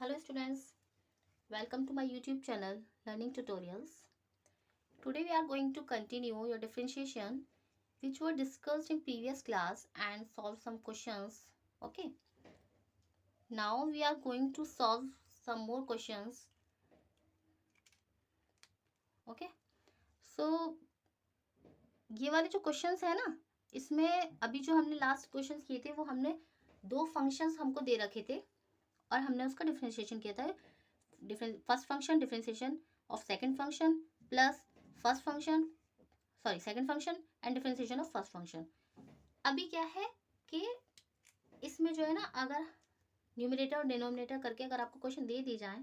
Hello students, welcome to my YouTube channel Learning Tutorials. Today we are going to continue your differentiation which were discussed in previous class and solve some questions. Okay, now we are going to solve some more questions. Okay, so ये वाले जो questions है ना, इसमें अभी जो हमने last questions किए थे वो हमने दो फंक्शंस हमको दे रखे थे और हमने उसका डिफरेंशिएशन किया था। First function differentiation of second function plus first function second function and differentiation of first function. अभी क्या है कि इसमें जो है ना, अगर न्यूमरेटर और डिनोमिनेटर करके अगर आपको क्वेश्चन दे दी जाए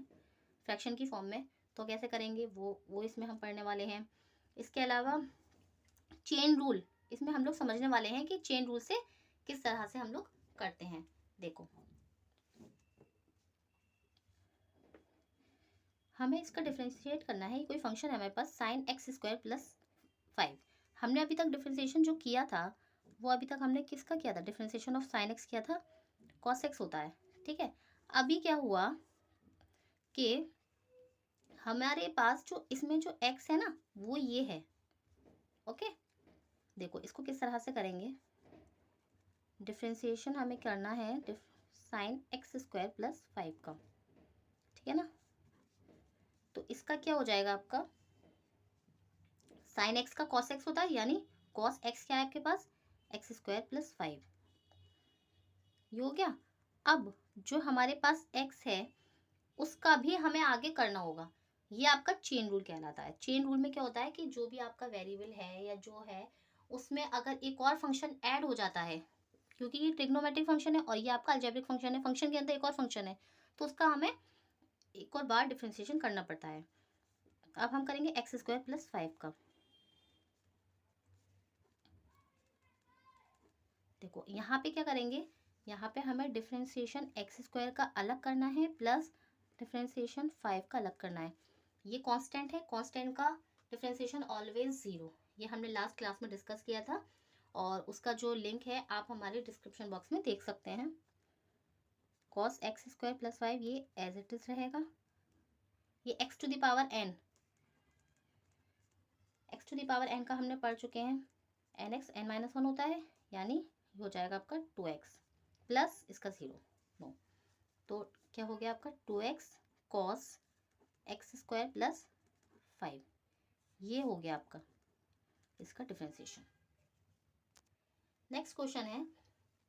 फ्रैक्शन की फॉर्म में तो कैसे करेंगे वो इसमें हम पढ़ने वाले हैं। इसके अलावा चेन रूल इसमें हम लोग समझने वाले हैं कि चेन रूल से किस तरह से हम लोग करते हैं। देखो, हमें इसका डिफरेंशिएट करना है। कोई फंक्शन है हमारे पास साइन एक्स स्क्वायर प्लस 5। हमने अभी तक डिफरेंशिएशन जो किया था वो अभी तक हमने किसका किया था, डिफरेंशिएशन ऑफ साइन एक्स किया था, कॉस एक्स होता है। ठीक है, अभी क्या हुआ कि हमारे पास जो इसमें जो एक्स है ना वो ये है। ओके, देखो इसको किस तरह से करेंगे। डिफरेंशिएशन हमें करना है साइन एक्स स्क्वायर प्लस 5 का। ठीक है ना, तो इसका क्या हो जाएगा, आपका साइन एक्स का कॉस एक्स होता है, यानी कॉस एक्स क्या है आपके पास, एक्स स्क्वायर प्लस 5। ये हो गया। अब जो हमारे पास एक्स है उसका भी हमें आगे करना होगा। ये आपका चेन रूल कहलाता है। चेन रूल में क्या होता है कि जो भी आपका वेरिएबल है या जो है उसमें अगर एक और फंक्शन ऐड हो जाता है, क्योंकि ये ट्रिग्नोमेट्रिक फंक्शन है और ये आपका अलजेब्रिक फंक्शन है, फंक्शन के अंदर एक और फंक्शन है, तो उसका हमें एक और बार डिफ्रेंसिएशन करना पड़ता है। अब हम करेंगे एक्स स्क्वायर प्लस 5 का। देखो यहाँ पे क्या करेंगे, यहाँ पे हमें डिफ्रेंसिएशन एक्स स्क्वायर का अलग करना है प्लस डिफ्रेंसिएशन 5 का अलग करना है। ये कांस्टेंट है, कांस्टेंट का डिफ्रेंसिएशन ऑलवेज 0। ये हमने लास्ट क्लास में डिस्कस किया था और उसका जो लिंक है आप हमारे डिस्क्रिप्शन बॉक्स में देख सकते हैं। कॉस एक्स स्क्वायर प्लस 5 ये एज इट इज रहेगा। ये x to the power n, x to the power n का हमने पढ़ चुके हैं। एन एक्स एन माइनस 1 होता है, यानी हो जाएगा आपका 2x प्लस इसका 0 नो, तो क्या हो गया आपका 2x cos x square plus 5। ये हो गया आपका इसका डिफरेंशिएशन। नेक्स्ट क्वेश्चन है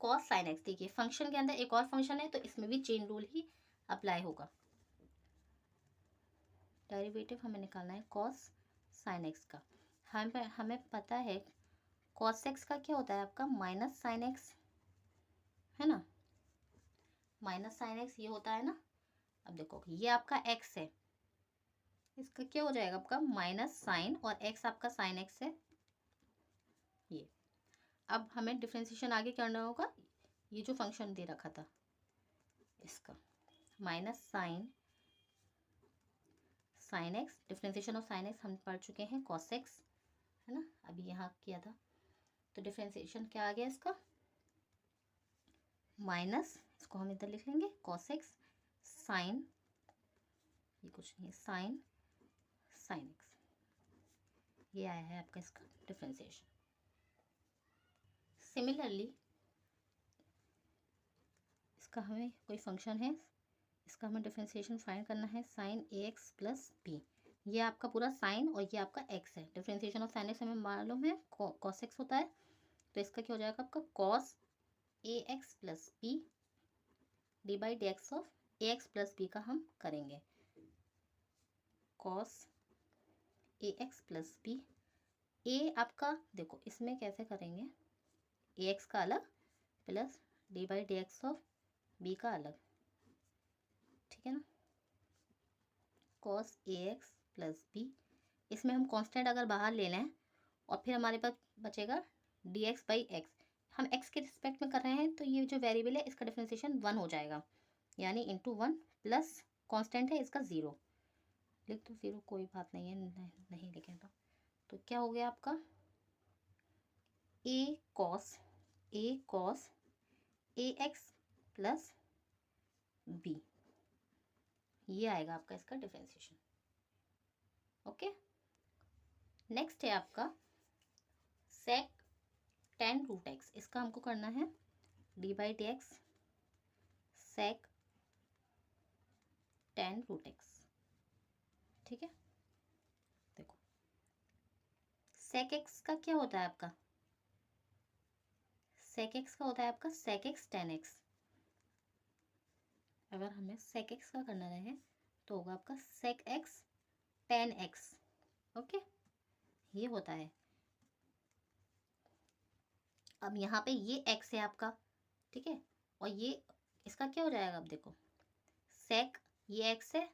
कॉस साइन एक्स। देखिए फंक्शन के अंदर एक और फंक्शन है तो इसमें भी चेन रूल ही अप्लाई होगा। डेरिवेटिव हमें निकालना है कॉस साइन एक्स का। हमें पता है कॉस एक्स का क्या होता है आपका माइनस साइन एक्स, है ना, माइनस साइन एक्स ये होता है ना। अब देखो ये आपका एक्स है, इसका क्या हो जाएगा आपका माइनस साइन, और एक्स आपका साइन एक्स है ये। अब हमें डिफरेंशिएशन आगे करना होगा। ये जो फंक्शन दे रखा था इसका minus sine sine x, differentiation of sine x हम पढ़ चुके हैं कॉस एक्स, है ना, अभी यहाँ किया था। तो डिफरेंशिएशन क्या आ गया इसका माइनस, इसको हम इधर लिख लेंगे कॉस एक्स साइन, ये कुछ नहीं है साइन साइन एक्स, ये आया है आपका इसका डिफरेंशिएशन। सिमिलरली इसका हमें कोई फंक्शन है, इसका हमें डिफरेंशिएशन फाइंड करना है साइन ए एक्स प्लस बी। ये आपका पूरा साइन और ये आपका एक्स है। डिफरेंशिएशन ऑफ साइन एक्स हमें मालूम है कॉस एक्स होता है, तो इसका क्या हो जाएगा आपका cos a x plus b d by d x of a x plus b का हम करेंगे cos a x plus b. ए आपका देखो इसमें कैसे करेंगे, ए एक्स का अलग plus d by d x of b का अलग। ठीक है ना, cos a x plus b, इसमें हम कांस्टेंट अगर बाहर ले लें और फिर हमारे पास बचेगा डी एक्स बाई एक्स। हम एक्स के रिस्पेक्ट में कर रहे हैं तो ये जो वेरिएबल है इसका डिफरेंशिएशन 1 हो जाएगा, यानी इंटू 1 प्लस कांस्टेंट है इसका 0, लिख दो 0 कोई बात नहीं है, नहीं लिखेगा तो क्या हो गया आपका ए cos a x plus B. ये आएगा आपका इसका डिफरेंशिएशन। ओके, नेक्स्ट है आपका सेक टेन रूट एक्स। इसका हमको करना है d by d x sec tan root x. ठीक है, देखो सेक एक्स का क्या होता है आपका, सेक एक्स का होता है आपका सेक एक्स टेन एक्स। अगर हमें सेक एक्स का करना रहे तो होगा आपका sec x tan x. Okay, ये होता है। अब यहाँ पे ये एक्स है आपका, ठीक है, और ये इसका क्या हो जाएगा, अब देखो सेक ये एक्स है,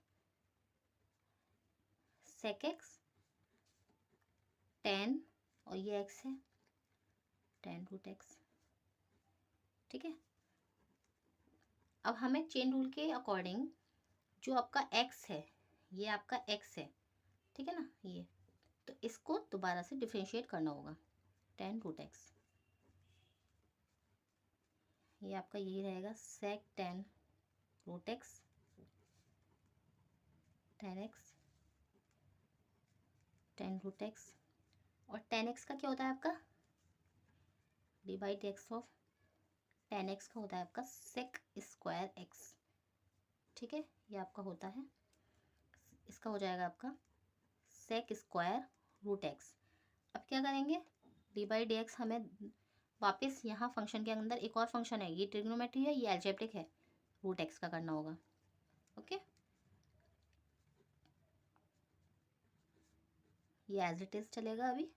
सेक एक्स टेन, और ये एक्स है टेन रूट एक्स। ठीक है, अब हमें चेन रूल के अकॉर्डिंग जो आपका एक्स है, ये आपका एक्स है, ठीक है ना, ये तो इसको दोबारा से डिफरेंशिएट करना होगा टेन रूट एक्स। ये आपका यही रहेगा sec tan root x tan x tan root x, और टेन एक्स का क्या होता है आपका d by d x of tan x का होता है आपका सेक स्क्वायर एक्स। ठीक है, ये आपका होता है, इसका हो जाएगा आपका सेक स्क्वायर रूट एक्स। अब क्या करेंगे, डी बाई डी एक्स हमें वापस यहाँ फंक्शन के अंदर एक और फंक्शन है, ये ट्रिग्नोमेट्री है, ये एल्जेब्रिक है, रूट एक्स का करना होगा। ओके, ये एज इट इज चलेगा अभी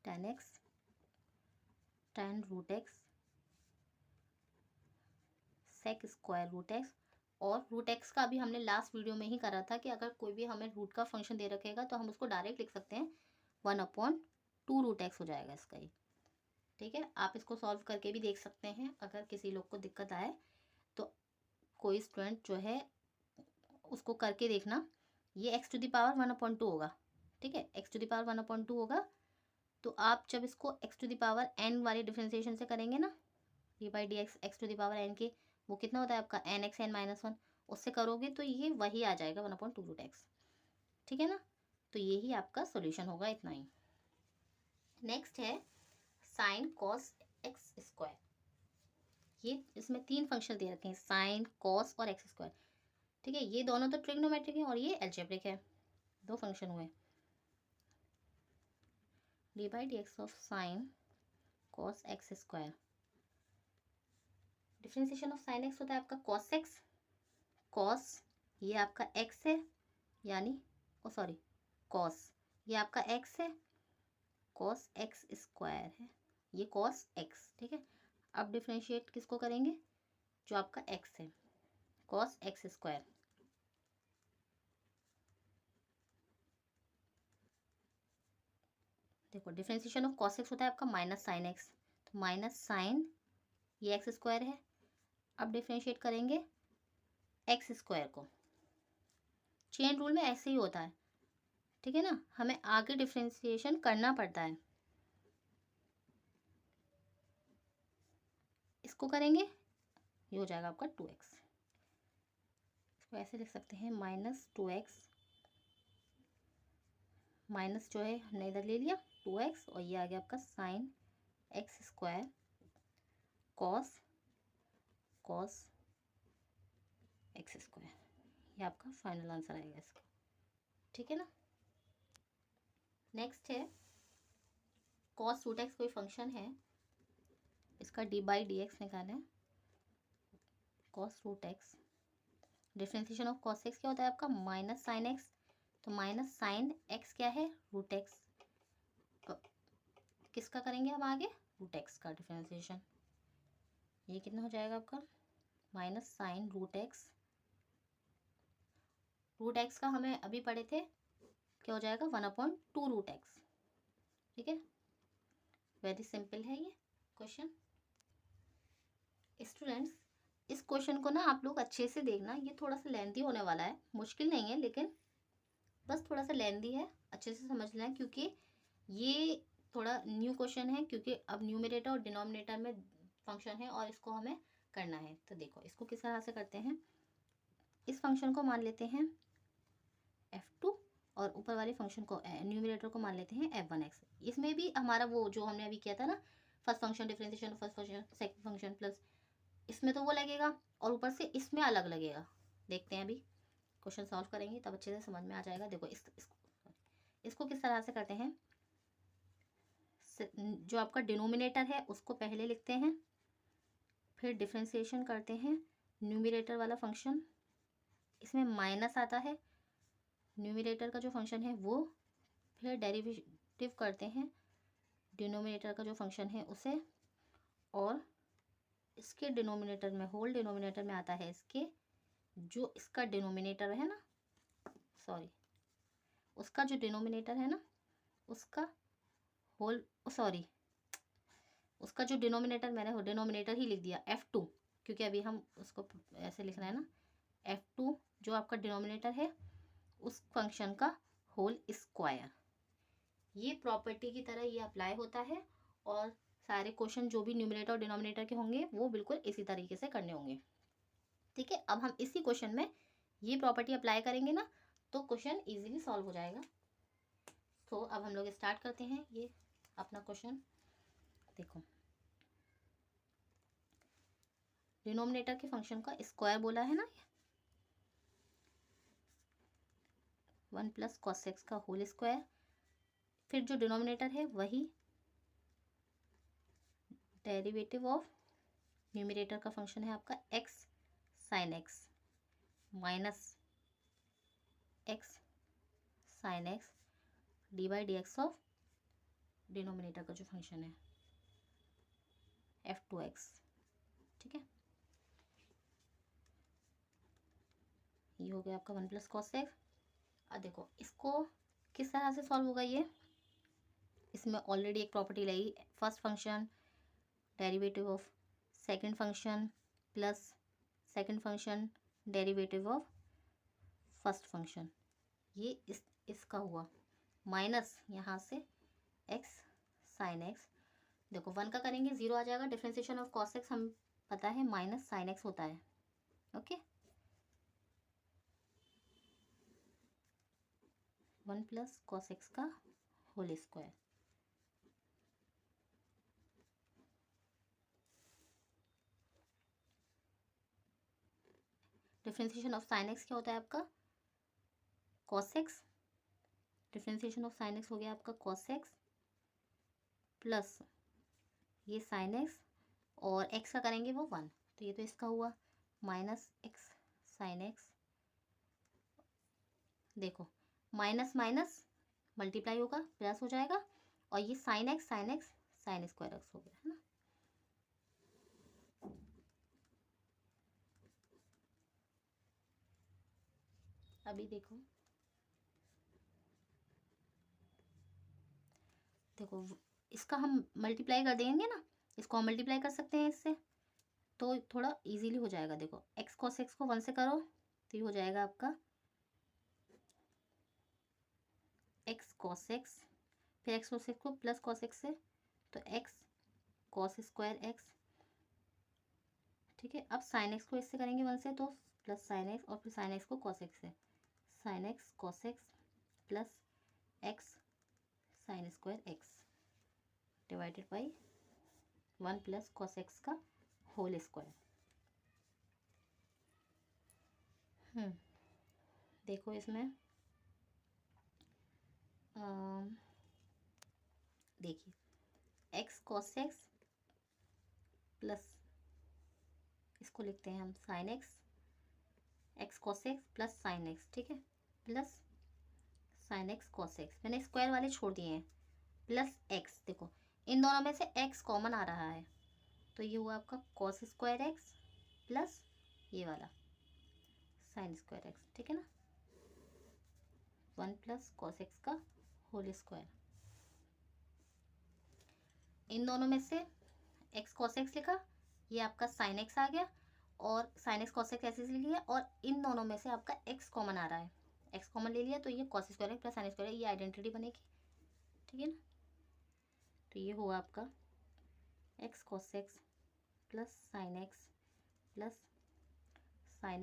tan x tan root x sec square root x. और रूट एक्स का अभी हमने लास्ट वीडियो में ही करा था कि अगर कोई भी हमें रूट का फंक्शन दे रखेगा तो हम उसको डायरेक्ट लिख सकते हैं 1/2 रूट एक्स हो जाएगा इसका ही। ठीक है, आप इसको सॉल्व करके भी देख सकते हैं, अगर किसी लोग को दिक्कत आए तो कोई स्टूडेंट जो है उसको करके देखना। ये x टू द पावर 1/2 होगा, ठीक है, x टू द पावर 1/2 होगा। तो आप जब इसको x to the power n वाले डिफरेंशिएशन से करेंगे ना, d by d x x to the power n के, वो कितना होता है आपका n x n minus one, उससे करोगे तो ये वही आ जाएगा 1/2 रूट एक्स। ठीक है ना, तो यही आपका सोल्यूशन होगा, इतना ही। नेक्स्ट है साइन कॉस एक्स स्क्वायर। ये इसमें तीन फंक्शन दे रखे हैं, साइन कॉस और एक्स स्क्वायर। ठीक है, ये दोनों तो ट्रिग्नोमेट्रिक है और ये एल्जेब्रिक है, दो फंक्शन हुए। D by d x of sine cos x square, differentiation of sine x होता है आपका कॉस एक्स, कॉस ये आपका एक्स है, यानी ओ सॉरी कॉस ये आपका एक्स है, कॉस एक्स स्क्वायर है, ये कॉस एक्स। ठीक है, अब डिफरेंशिएट किसको करेंगे, जो आपका एक्स है, कॉस एक्स स्क्वायर। देखो डिफरेंशिएशन ऑफ कॉस एक्स होता है आपका माइनस साइन एक्स, तो माइनस साइन ये एक्स स्क्वायर है। अब डिफरेंशिएट करेंगे एक्स स्क्वायर को, चेन रूल में ऐसे ही होता है, ठीक है ना, हमें आगे डिफरेंशिएशन करना पड़ता है। इसको करेंगे, ये हो जाएगा आपका 2x। इसको ऐसे लिख सकते हैं -2x, माइनस जो है हमने इधर ले लिया 2x, और ये आ गया आपका sine x square cos cos x square. ये आपका फाइनल आंसर आएगा इसका। ठीक है ना, नेक्स्ट है कॉस रूट एक्स, कोई फंक्शन है, इसका डी बाई डी एक्स निकालें। Cos root x, differentiation of cos x क्या होता है आपका माइनस साइन एक्स, तो माइनस साइन एक्स क्या है रूट एक्स। किसका करेंगे हम आगे, रूट एक्स का डिफरेंशिएशन। ये कितना हो जाएगा आपका minus sine root x, root x का हमें अभी पढ़े थे, क्या हो जाएगा 1/2 रूट एक्स। ठीक है, वेरी सिंपल है ये क्वेश्चन। स्टूडेंट्स इस क्वेश्चन को ना आप लोग अच्छे से देखना, ये थोड़ा सा लेंथी होने वाला है, मुश्किल नहीं है लेकिन बस थोड़ा सा लेंथी है, अच्छे से समझ लें, क्योंकि ये थोड़ा न्यू क्वेश्चन है, क्योंकि अब न्यूमरेटर और डिनोमिनेटर में फंक्शन है और इसको हमें करना है। तो देखो इसको किस तरह से करते हैं, इस फंक्शन को मान लेते हैं f2 और ऊपर वाले फंक्शन को न्यूमरेटर को मान लेते हैं f1x। इसमें भी हमारा वो जो हमने अभी किया था ना, first function differentiation, first function second function plus, इसमें तो वो लगेगा और ऊपर से इसमें अलग लगेगा। देखते हैं अभी क्वेश्चन सॉल्व करेंगे तब अच्छे से समझ में आ जाएगा। देखो इसको किस तरह से करते हैं, जो आपका डिनोमिनेटर है उसको पहले लिखते हैं, फिर डिफरेंशिएशन करते हैं न्यूमरेटर वाला फंक्शन, इसमें माइनस आता है न्यूमरेटर का जो फंक्शन है वो, फिर डेरिवेटिव करते हैं डिनोमिनेटर का जो फंक्शन है उसे, और इसके डिनोमिनेटर में, होल डिनोमिनेटर में आता है इसके जो इसका डिनोमिनेटर है ना, सॉरी उसका जो डिनोमिनेटर है ना उसका होल, सॉरी उसका जो डिनोमिनेटर, मैंने डिनोमिनेटर ही लिख दिया f2, क्योंकि अभी हम उसको ऐसे लिखना है ना, f2 जो आपका डिनोमिनेटर है उस फंक्शन का होल स्क्वायर। ये प्रॉपर्टी की तरह ये अप्लाई होता है और सारे क्वेश्चन जो भी न्यूमरेटर और डिनोमिनेटर के होंगे वो बिल्कुल इसी तरीके से करने होंगे। ठीक है, अब हम इसी क्वेश्चन में ये प्रॉपर्टी अप्लाई करेंगे ना तो क्वेश्चन इजीली सॉल्व हो जाएगा। तो अब हम लोग स्टार्ट करते हैं ये अपना क्वेश्चन। देखो डिनोमिनेटर के फंक्शन का स्क्वायर बोला है ना, 1 प्लस कॉस एक्स का होल स्क्वायर, फिर जो डिनोमिनेटर है वही डेरिवेटिव ऑफ न्यूमरेटर का फंक्शन है आपका x sine x minus x sine x d by d x of denominator का जो फंक्शन है f2x। ठीक है, ये हो गया आपका 1 प्लस कॉस एक्स। अब देखो इसको किस तरह से सॉल्व होगा ये, इसमें ऑलरेडी एक प्रॉपर्टी लगी, first function derivative of second function plus second function derivative of first function, ये इसका हुआ माइनस यहाँ से एक्स साइन एक्स। देखो 1 का करेंगे 0 आ जाएगा, डिफरेंशिएशन ऑफ कॉस एक्स हम पता है माइनस साइन एक्स होता है। ओके, 1 प्लस कॉस एक्स का whole square. Differentiation of sine x क्या होता है आपका, cos x, differentiation of sine x हो गया आपका कॉस एक्स प्लस ये साइन एक्स, और एक्स का करेंगे वो 1, तो ये तो इसका हुआ माइनस एक्स साइन एक्स। देखो माइनस माइनस मल्टीप्लाई होगा प्लस हो जाएगा, और ये sine x sine square x हो गया है ना। अभी देखो इसका हम मल्टीप्लाई कर देंगे ना, इसको हम मल्टीप्लाई कर सकते हैं इससे, तो थोड़ा इजीली हो जाएगा। देखो एक्स कॉस एक्स को 1 से करो तो ये हो जाएगा आपका एक्स कॉस एक्स, फिर एक्स कॉस एक्स को प्लस कॉस एक्स से तो एक्स कॉस स्क्वायर एक्स। ठीक है, अब साइन एक्स को इससे करेंगे 1 से तो प्लस साइन एक्स, और फिर साइन एक्स को कॉस एक्स से, sine x cos x plus x sine square x divided by 1 plus cos x का होल स्क्वायर। देखो इसमें देखिए एक्स कॉस एक्स प्लस, इसको लिखते हैं हम sine x, x cos x plus sine x, ठीक है, plus sine x cos x, मैंने स्क्वायर वाले छोड़ दिए हैं, प्लस एक्स। देखो इन दोनों में से एक्स कॉमन आ रहा है तो ये हुआ आपका कॉस स्क्वायर एक्स प्लस ये वाला साइन स्क्वायर एक्स। ठीक है ना, 1 प्लस कॉस एक्स का होल स्क्वायर। इन दोनों में से एक्स कॉस एक्स लिखा, ये आपका साइन एक्स आ गया, और साइन एक्स कॉस एक्स ऐसे लिख लिया, और इन दोनों में से आपका एक्स कॉमन आ रहा है, एक्स कॉमन ले लिया तो ये cos square x plus sine square, ये आइडेंटिटी बनेगी। ठीक है ना, तो ये हुआ आपका x cos x plus sine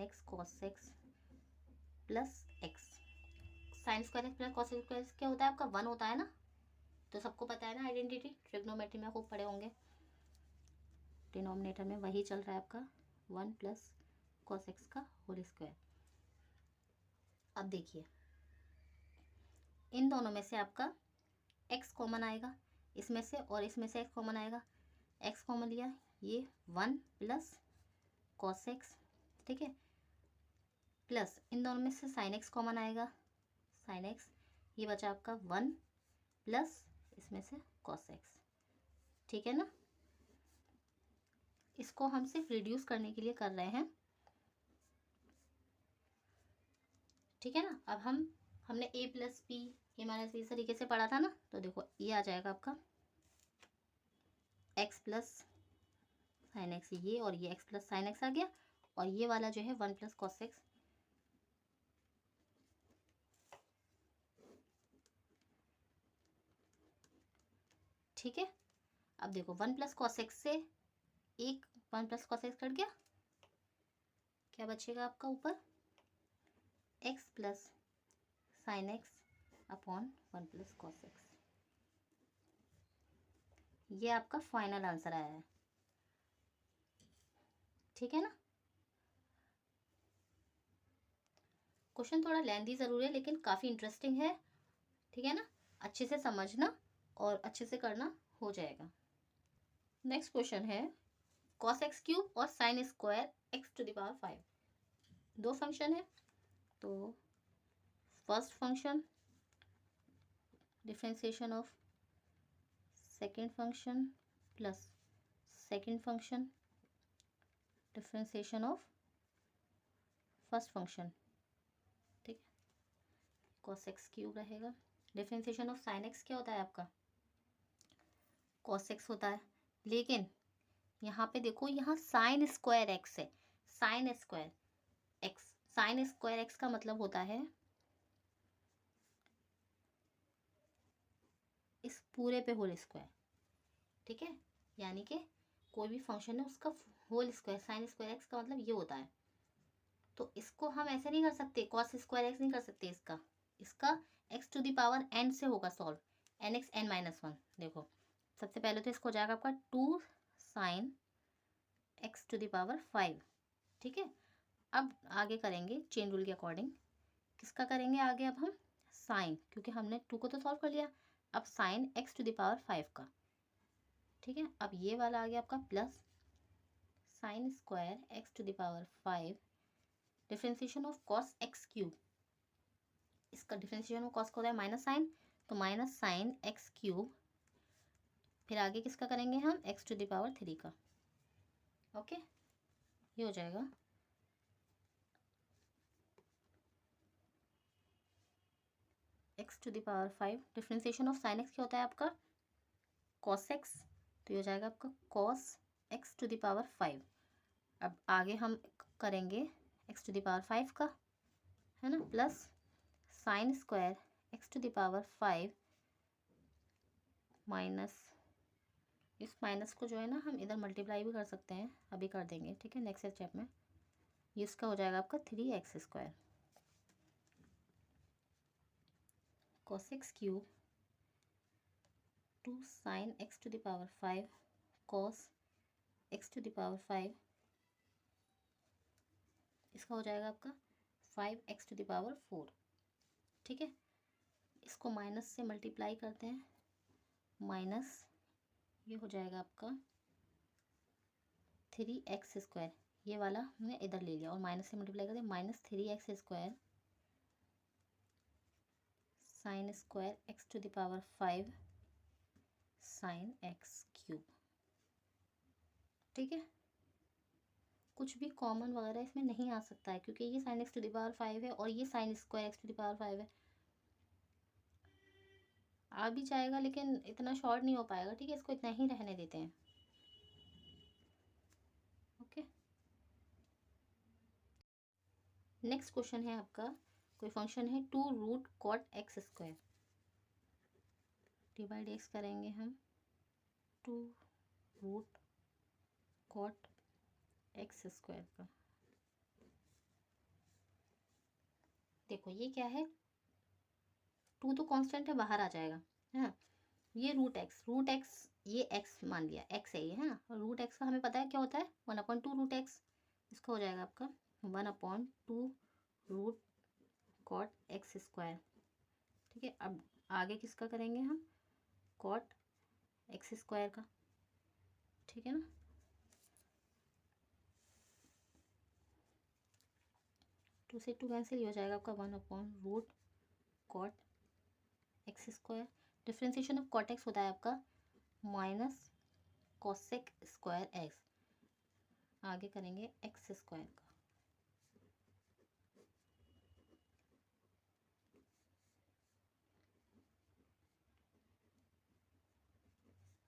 x cos x plus x. Sine square x plus cos square क्या होता है आपका? 1 होता है ना, तो सबको पता है ना आइडेंटिटी, ट्रिग्नोमेट्री में खूब पढ़े होंगे। डिनोमिनेटर में वही चल रहा है आपका 1 प्लस कॉस एक्स का होल स्क्वायर। अब देखिए इन दोनों में से आपका x कॉमन आएगा, इसमें से और इसमें से x कॉमन आएगा। x कॉमन लिया, ये 1 प्लस कॉस एक्स, ठीक है, प्लस इन दोनों में से साइन x कॉमन आएगा, साइन x, ये बचा आपका 1 प्लस इसमें से कॉस एक्स, ठीक है ना। इसको हम सिर्फ रिड्यूस करने के लिए कर रहे हैं, ठीक है ना। अब हमने a plus b a minus b इस तरीके से पढ़ा था ना, तो देखो ये आ जाएगा आपका x प्लस साइन एक्स, ये और ये x प्लस साइन एक्स आ गया, और ये वाला जो है 1 प्लस कॉस एक्स, ठीक है। अब देखो 1 प्लस कॉस एक्स से एक 1 प्लस कॉस एक्स कट गया, क्या बचेगा आपका ऊपर? x plus sine x upon 1 plus cos x. ये आपका फाइनल आंसर आया है, ठीक है ना। क्वेश्चन थोड़ा लेंथी ज़रूर है लेकिन काफ़ी इंटरेस्टिंग है, ठीक है ना। अच्छे से समझना और अच्छे से करना, हो जाएगा। नेक्स्ट क्वेश्चन है कॉस एक्स क्यूब और sine square x to the power 5। दो फंक्शन है, तो first function differentiation of second function plus second function differentiation of first function, ठीक है। कॉस एक्स क्यूब रहेगा, डिफरेंशिएशन ऑफ साइन एक्स क्या होता है आपका? कॉस एक्स होता है, लेकिन यहाँ पे देखो यहाँ साइन स्क्वायर एक्स है, sign square x, sine square x का मतलब होता है इस पूरे पे होल स्क्वायर, ठीक है। यानी कि कोई भी फंक्शन है उसका whole square, sine square x का मतलब ये होता है। तो इसको हम ऐसे नहीं कर सकते, कॉस स्क्वायर एक्स नहीं कर सकते, इसका x to the power n से होगा solve, n x n minus 1। देखो सबसे पहले तो इसको हो जाएगा आपका 2 sine x to the power 5, ठीक है। अब आगे करेंगे चेन रूल के अकॉर्डिंग, किसका करेंगे आगे? अब हम साइन, क्योंकि हमने 2 को तो सॉल्व कर लिया, अब sine x to the power 5 का, ठीक है। अब ये वाला आ गया आपका plus sine square x to the power 5 differentiation of cos x cube, इसका डिफरेंशिएशन ऑफ कॉस को होता है माइनस साइन, तो माइनस साइन एक्स क्यूब, फिर आगे किसका करेंगे हम? एक्स टू द पावर 3 का, ओके। ये हो जाएगा x to the power 5, differentiation of sine x क्या होता है आपका? कॉस एक्स, तो ये हो जाएगा आपका cos x to the power 5। अब आगे हम करेंगे एक्स टू द पावर 5 का, है ना, plus sine square x to the power 5 minus, इस माइनस को जो है ना हम इधर मल्टीप्लाई भी कर सकते हैं, अभी कर देंगे, ठीक है, नेक्स्ट स्टेप में। ये इसका हो जाएगा आपका 3x square cos x cube 2 sine x to the power 5 cos x to the power 5, इसका हो जाएगा आपका 5x टू द पावर 4, ठीक है। इसको माइनस से मल्टीप्लाई करते हैं, माइनस ये हो जाएगा आपका 3x स्क्वायर, ये वाला हमने इधर ले लिया और माइनस से मल्टीप्लाई करते हैं, minus 3x square sine square x to the power 5 sine x cube, ठीक है। कुछ भी कॉमन वगैरह इसमें नहीं आ सकता है, क्योंकि ये sine x to the power 5 है और ये sine square x to the power 5 है। आ भी जाएगा लेकिन इतना शॉर्ट नहीं हो पाएगा, ठीक है, इसको इतना ही रहने देते हैं, ओके। नेक्स्ट क्वेश्चन है आपका, कोई फंक्शन है 2 root cot x square, divide x करेंगे हम 2 रूट कॉट एक्स स्क्वायर का। देखो ये क्या है, 2 तो कांस्टेंट है, बाहर आ जाएगा, है ना। ये रूट एक्स ये एक्स मान लिया, एक्स है ये, है ना। रूट एक्स का हमें पता है क्या होता है, 1/2 रूट एक्स। इसका हो जाएगा आपका 1/2 रूट कॉट एक्स स्क्वायर। ठीक है, अब आगे किसका करेंगे हम, कॉट एक्स स्क्वायर का। ठीक है ना, 2 से 2 कैंसिल ही हो जाएगा आपका, 1/रूट cot x square. Differentiation of cot x होता है आपका माइनस कॉसेक स्क्वायर एक्स। आगे करेंगे एक्स स्क्वायर का।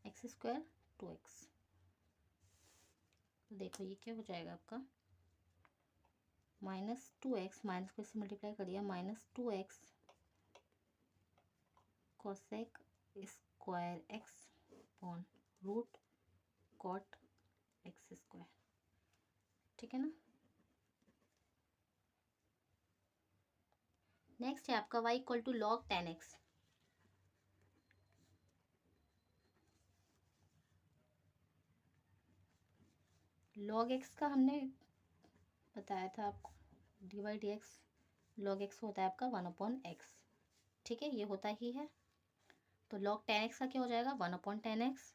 X square 2x। तो देखो ये क्या हो जाएगा आपका, -2x, माइनस को इससे मल्टीप्लाई करिए, -2x cosec square x upon root cot x square. ठीक है ना। नेक्स्ट है आपका y equal to log 10x। Log x का हमने बताया था आपको, dy/dx लॉग x होता है आपका 1/x। ठीक है, ये होता ही है। तो log 10x का क्या हो जाएगा, 1/10x।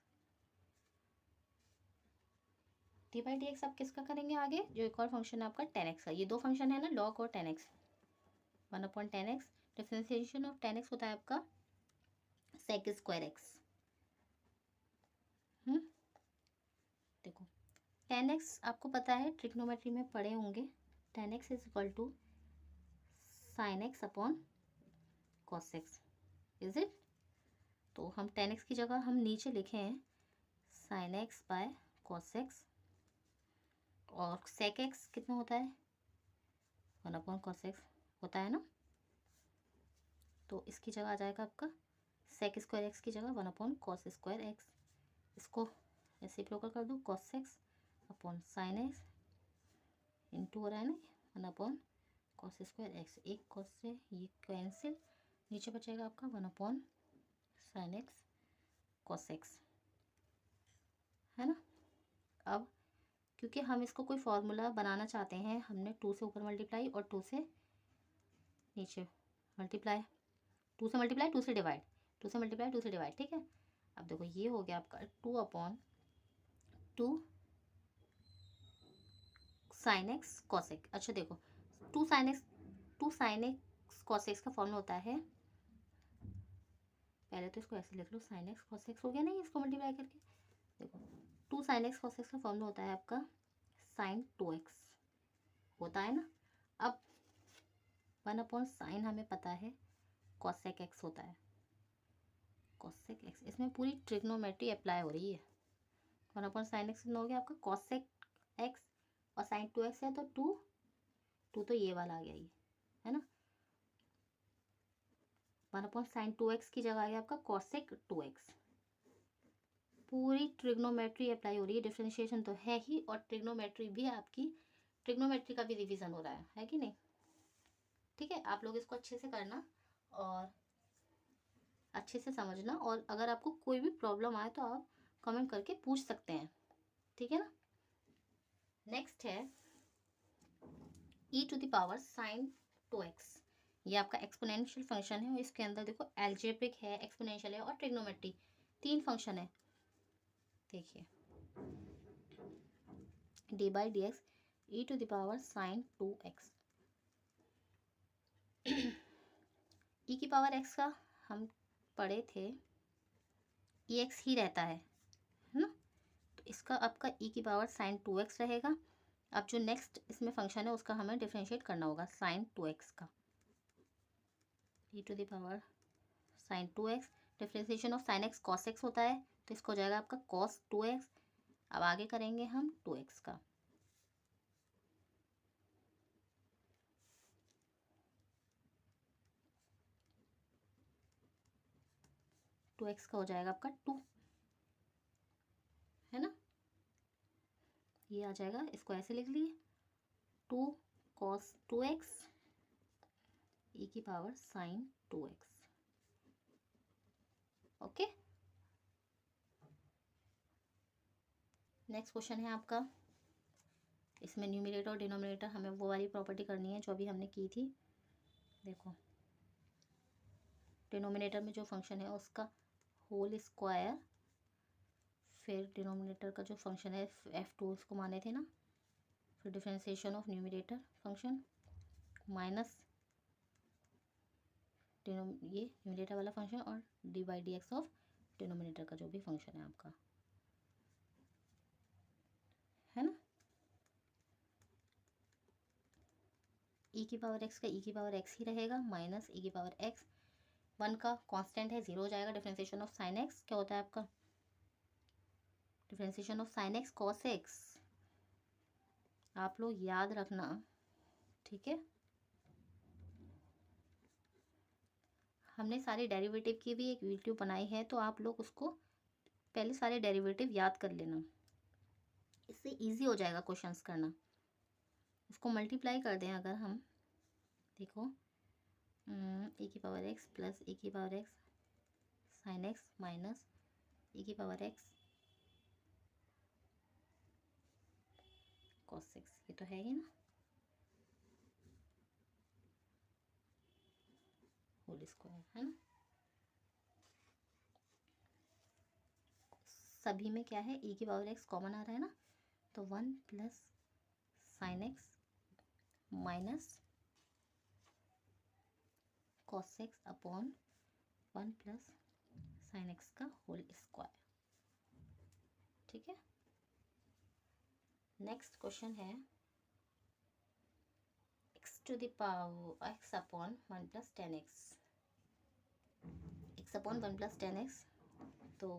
dy/dx आप किसका करेंगे आगे, जो एक और फंक्शन है आपका 10x का। ये दो फंक्शन है ना, log और 10x। 1/10x differentiation of 10x होता है आपका sec स्क्वायर एक्स। देखो 10x आपको पता है, ट्रिग्नोमेट्री में पढ़े होंगे, 10x is equal to sine x upon cos x, is it. तो हम 10x की जगह हम नीचे लिखे हैं sine x by cos x, और सेक एक्स कितना होता है, 1/cos x होता है ना। तो इसकी जगह आ जाएगा आपका सेक स्क्वायर एक्स की जगह 1/cos स्क्वायर एक्स। इसको रेसिप्रोकल कर दो, cos x upon sine x into हो रहा है ना 1/cos स्क्वायर एक्स। एक cos से ये कैंसिल, नीचे बचेगा आपका 1/sin x cos x, है ना। अब क्योंकि हम इसको कोई फॉर्मूला बनाना चाहते हैं, हमने 2 से ऊपर मल्टीप्लाई और 2 से नीचे मल्टीप्लाई, 2 से मल्टीप्लाई 2 से डिवाइड, 2 से मल्टीप्लाई 2 से डिवाइड। ठीक है, अब देखो ये हो गया आपका 2/2 साइन एक्स कॉस एक्स। अच्छा देखो 2 साइन एक्स कॉस एक्स का फॉर्मूला होता है, पहले तो इसको ऐसे लिख लो, साइन एक्स कॉस एक्स हो गया ना, इसको मल्टीप्लाई करके। देखो 2 साइन एक्स कॉस एक्स का फॉर्मूला होता है आपका साइन 2x होता है ना। अब 1/sin हमें पता है कॉसेक एक्स होता है, कॉसेक एक्स। इसमें पूरी ट्रिग्नोमेट्री अप्लाई हो रही है। 1/sin x हो गया आपका कॉसेक एक्स, और साइन 2x है तो 2 तो ये वाला आ गया, ये है ना। 1/sin 2x की जगह आ गया आपका कॉसेक 2x। पूरी ट्रिग्नोमेट्री अप्लाई हो रही है, डिफरेंशिएशन तो है ही, और ट्रिग्नोमेट्री भी आपकी, ट्रिग्नोमेट्री का भी रिवीजन हो रहा है कि नहीं। ठीक है, आप लोग इसको अच्छे से करना और अच्छे से समझना, और अगर आपको कोई भी प्रॉब्लम आए तो आप कमेंट करके पूछ सकते हैं। ठीक है ना। नेक्स्ट है e⁻sin 2x। ये आपका एक्सपोनेंशियल फंक्शन है, और इसके अंदर देखो एल्जेब्रिक है, एक्सपोनेंशियल है और ट्रिग्नोमेट्री, 3 फंक्शन है। देखिए d/dx e⁻sin 2x। e⁻x का हम पढ़े थे ex ही रहता है ना, तो इसका आपका e⁻sin 2x रहेगा। अब जो नेक्स्ट इसमें फंक्शन है उसका हमें डिफरेंशिएट करना होगा, sin 2x का, e⁻sin 2x। Differentiation of sin x cos x होता है, तो इसको हो जाएगा आपका cos 2x। अब आगे करेंगे हम 2x का, हो जाएगा आपका 2, है ना। ये आ जाएगा, इसको ऐसे लिख लिए 2 cos 2x ई की power sine 2x। Okay, next question है आपका। इसमें न्यूमरेटर और डिनोमिनेटर हमें वो वाली प्रॉपर्टी करनी है जो अभी हमने की थी। देखो, डिनोमिनेटर में जो फंक्शन है उसका होल स्क्वायर, फिर डिनोमिनेटर का जो फंक्शन है f2 उसको माने थे ना, फिर differentiation of numerator function minus ये न्यूमरेटर वाला फंक्शन और D by d x of denominator का जो भी फंक्शन है आपका, है ना। ई की पावर एक्स का ई की पावर एक्स ही रहेगा, माइनस ई की पावर एक्स, 1 का कांस्टेंट है 0 हो जाएगा। डिफरेंशिएशन ऑफ साइन एक्स क्या होता है आपका, differentiation of sine x cos x, आप लोग याद रखना, ठीक है। हमने सारे डेरिवेटिव की भी एक वीडियो बनाई है, तो आप लोग उसको पहले सारे डेरिवेटिव याद कर लेना, इससे इजी हो जाएगा क्वेश्चंस करना। इसको मल्टीप्लाई कर दें अगर हम, देखो ए की पावर एक्स प्लस ए की power x sine x minus a की पावर एक्स कॉस एक्स, ये तो है ही ना, होल स्क्वायर, है ना। सभी में क्या है, ए की पावर एक्स कॉमन आ रहा है ना, तो 1 plus sine x minus cos x upon 1 plus sine x का होल स्क्वायर, ठीक है। नेक्स्ट क्वेश्चन है x to the power x upon 1 plus 10x, x upon 1 plus 10x, तो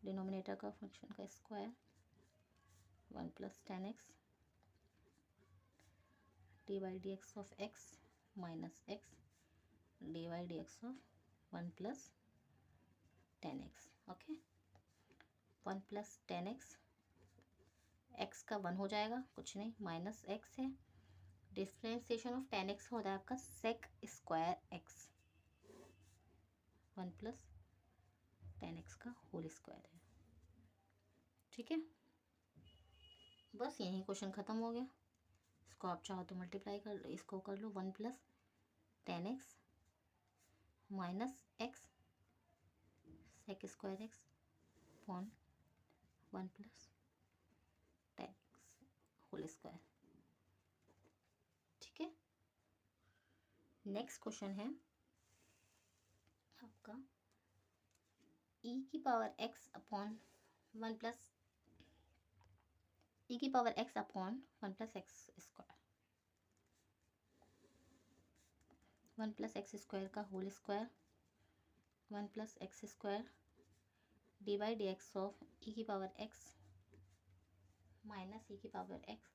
डिनोमिनेटर का फंक्शन का square 1 plus 10x d by d x of x minus x d by d x of 1 plus 10x। Okay, 1 plus 10x, x का 1 हो जाएगा, कुछ नहीं, minus x है, differentiation of 10x होता है आपका sec square x, 1 plus 10x का होल स्क्वायर है, ठीक है। बस यही क्वेश्चन ख़त्म हो गया। इसको आप चाहो तो मल्टीप्लाई कर लो, इसको कर लो 1 plus 10x minus x sec square x upon 1 plus 10x whole square, ठीक है। नेक्स्ट क्वेश्चन है आपका e की power x upon 1 plus e की power x upon 1 plus x square, 1 plus x square का whole square, 1 plus x square d by d x of e की power x minus e की power x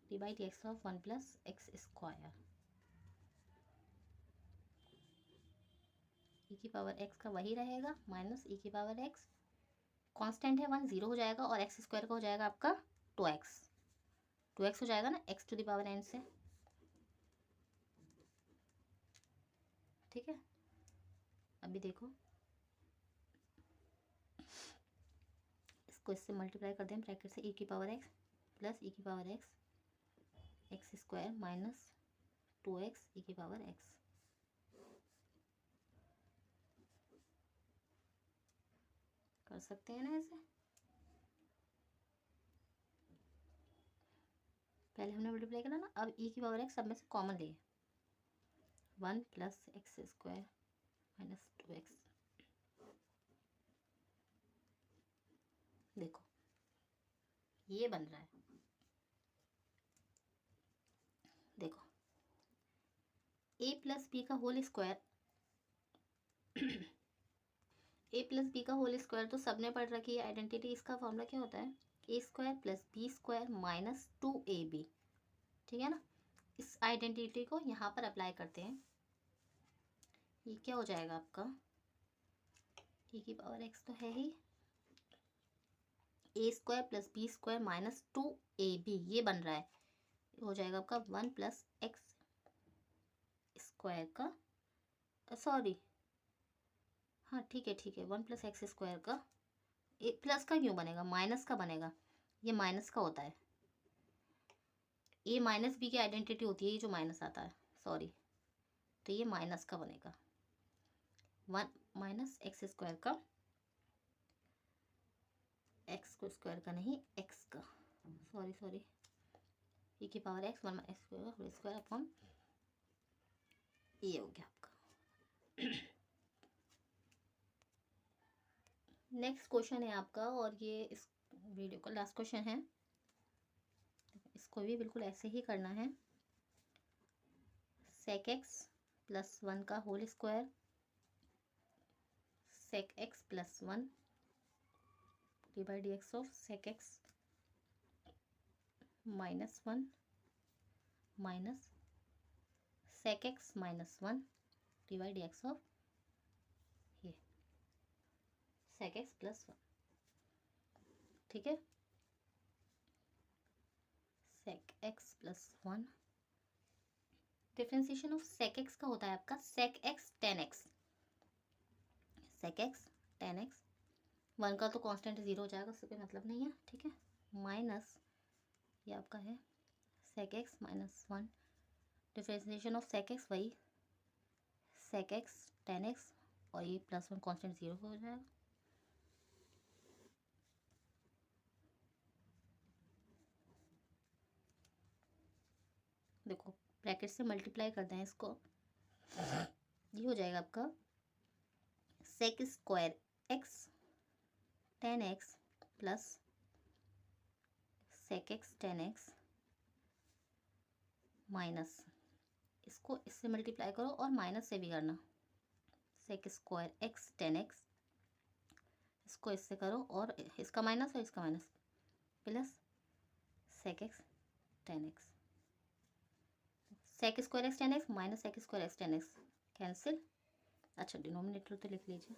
d by d x of 1 plus x square, ई की power x का वही रहेगा minus e की power x, constant है 1 0 हो जाएगा, और एक्स स्क्वायर का हो जाएगा आपका 2x हो जाएगा ना, x to the power n से, ठीक है। अभी देखो, इसको इससे मल्टीप्लाई कर दें ब्रैकेट से, e की पावर x प्लस e की power x x square minus 2x e की पावर x, कर सकते हैं ना ऐसे। पहले हमने मल्टीप्लाई करा ना, अब e की पावर x सब में से कॉमन लिए, 1 plus x square minus 2x, देखो ये बन रहा है, देखो a प्लस बी का होल स्क्वायर ए प्लस बी का होल स्क्वायर तो सबने पढ़ रखी है आइडेंटिटी, इसका फॉर्मूला क्या होता है, a square plus b square minus 2ab, ठीक है ना। इस आइडेंटिटी को यहाँ पर अप्लाई करते हैं, ये क्या हो जाएगा आपका, e की पावर x तो है ही, a square plus b square minus 2ab, ये बन रहा है, हो जाएगा आपका 1 प्लस एक्स स्क्वायर का, सॉरी हाँ ठीक है 1 प्लस एक्स स्क्वायर का, प्लस का क्यों बनेगा, माइनस का बनेगा, ये माइनस का होता है, ए माइनस बी की आइडेंटिटी होती है ये जो माइनस आता है, सॉरी, तो ये माइनस का बनेगा, 1 माइनस एक्स स्क्वायर का, एक्स को स्क्वायर का नहीं, एक्स का, सॉरी e की power x 1 minus x square upon, ये हो गया आपका। नेक्स्ट क्वेश्चन है आपका, और ये इस वीडियो का लास्ट क्वेश्चन है, इसको भी बिल्कुल ऐसे ही करना है। सेक एक्स प्लस 1 का whole square, sec x plus 1 d by d x of sec x minus 1 minus sec x minus 1 d by d x of ये सेक एक्स प्लस 1, ठीक है, sec x plus 1, differentiation of sec x का होता है आपका sec x tan x, sec x tan x, 1 का तो constant 0 हो जाएगा, उससे कोई मतलब नहीं है, ठीक है, माइनस ये आपका है sec x minus 1, differentiation of sec x वही सेक एक्स टेन एक्स, और ये प्लस 1 कांस्टेंट 0 हो जाएगा, देखो ब्रैकेट से मल्टीप्लाई कर दें इसको, ये हो जाएगा आपका sec square x tan x plus sec x tan x minus, इसको इससे मल्टीप्लाई करो और माइनस से भी करना, sec square x tan x, इसको इससे करो और इसका माइनस और इसका minus, plus sec x tan x, sec square x tan x minus sec square x tan x cancel, अच्छा डिनोमिनेटर तो लिख लीजिए,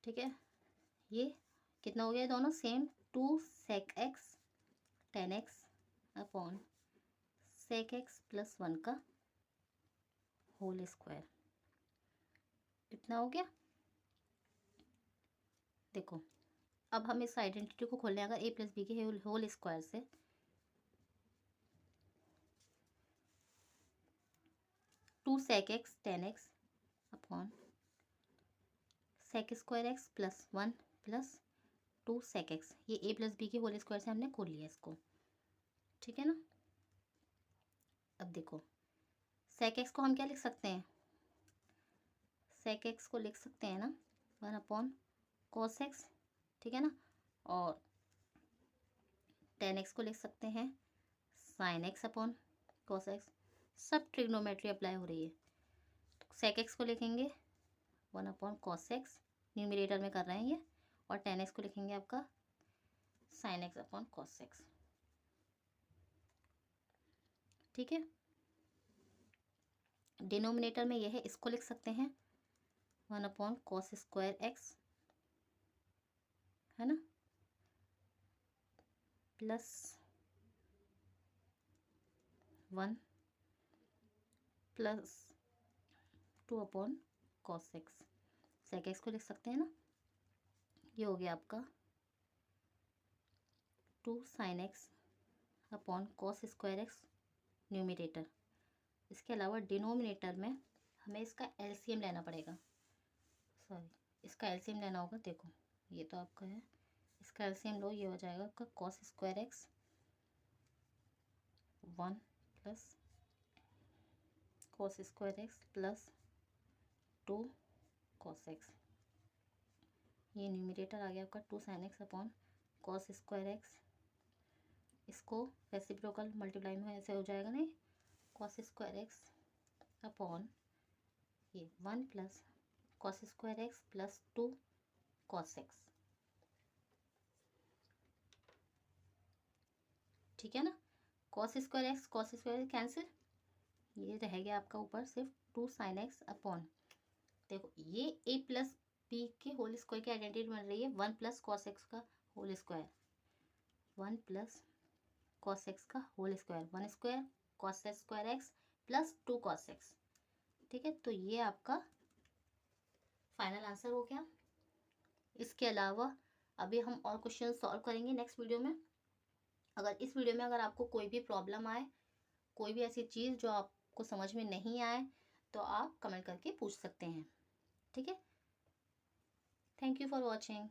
ठीक है, ये कितना हो गया दोनों same, 2 sec x tan x upon sec x plus 1 का होल स्क्वायर, इतना हो गया। देखो अब हम इस आइडेंटिटी को खोलने, अगर ए प्लस बी के होल स्क्वायर से, two sec x tan x upon sec square x plus 1 plus 2 sec x, ये ए प्लस बी के होल स्क्वायर से हमने खोल लिया इसको, ठीक है ना। अब देखो सेक एक्स को हम क्या लिख सकते हैं, सेक एक्स को लिख सकते हैं ना 1 अपॉन कॉस एक्स, ठीक है ना, और टेन एक्स को लिख सकते हैं sine x upon cos x, सब ट्रिग्नोमेट्री अप्लाई हो रही है, तो सेक एक्स को लिखेंगे 1 अपॉन कॉस एक्स, न्यूमरेटर में कर रहे हैं ये, और टेन एक्स को लिखेंगे आपका sign x upon cos x, ठीक है। डिनोमिनेटर में यह है, इसको लिख सकते हैं 1 अपॉन कॉस स्क्वायर एक्स, है ना, plus 1 plus 2 upon cos x, sec x को लिख सकते हैं ना, ये हो गया आपका 2 sine x upon cos square x numerator. इसके अलावा डिनोमिनेटर में हमें इसका एलसीएम लेना पड़ेगा, सॉरी इसका एलसीएम लेना होगा, देखो ये तो आपका है, इसका एलसीएम लो, ये हो जाएगा आपका cos square x 1 plus cos square x plus 2 cos x, ये न्यूमरेटर आ गया आपका 2 sine x upon cos square x, इसको रेसिप्रोकल मल्टीप्लाई में ऐसे हो जाएगा नहीं, कॉस स्क्वायर एक्स अपॉन ये 1 plus cos square x plus 2 cos x, ठीक है ना, कॉस स्क्वायर कैंसिल, ये रह गया आपका ऊपर सिर्फ 2 साइन एक्स अपॉन, देखो ये ए प्लस बी के होल स्क्वायर की आइडेंटिटी बन रही है 1 प्लस कॉस एक्स का whole square, 1 plus cos x का whole square, 1 square cos square x plus 2 cos x। ठीक है, तो ये आपका फाइनल आंसर हो गया। इसके अलावा अभी हम और क्वेश्चन सॉल्व करेंगे नेक्स्ट वीडियो में। अगर इस वीडियो में अगर आपको कोई भी प्रॉब्लम आए, कोई भी ऐसी चीज़ जो आपको समझ में नहीं आए, तो आप कमेंट करके पूछ सकते हैं। ठीक है, थैंक यू फॉर वॉचिंग।